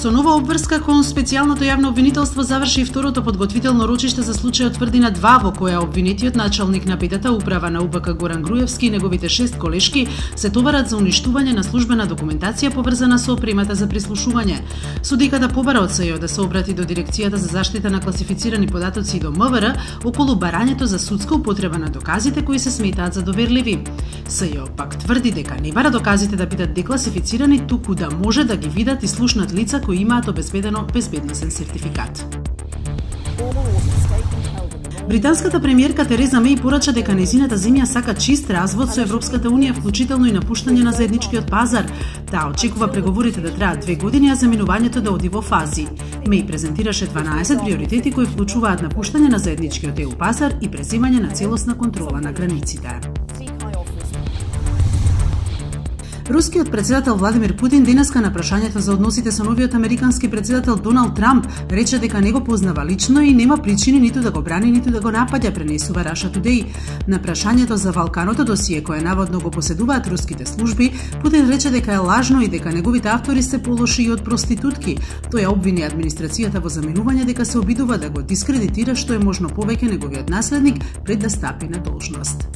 Со нова обврска кон специјалното јавно обвинителство заврши второто подготвително рочиште за случајот Тврдина 2, во која обвинетиот началник на петата управа на УПК Горан Груевски и неговите 6 колешки се товарат за уништување на службена документација поврзана со опремата за прислушување. Судиката побара од СЈО да се обрати до Дирекцијата за заштита на класифицирани податоци и до МВР околу барањето за судска употреба на доказите кои се сметаат за доверливи. СЈО пак тврди дека не бара доказите да бидат декласифицирани, туку да може да ги видат и слушнат лица кои имаат обезбедено безбедносен сертификат. Британската премиерка Тереза Меј порача дека нејзината земја сака чист развод со Европската унија, вклучително и напуштање на заедничкиот пазар. Таа очекува преговорите да траат 2 години, а заминувањето да оди во фази. Меј презентираше 12 приоритети кои вклучуваат напуштање на заедничкиот ЕУ пазар и преземање на целосна контрола на границите. Рускиот председател Владимир Путин денеска на прашањето за односите со новиот американски председател Доналд Трамп рече дека не го познава лично и нема причини ниту да го брани, ниту да го напаѓа, пренесува Russia Today. На прашањето за Валканото досие кое наводно го поседуваат руските служби, Путин рече дека е лажно и дека неговите автори се полоши и од проститутки. Тој обвини администрацијата во заминување дека се обидува да го дискредитира што е можно повеќе неговиот наследник пред да стапи на должност.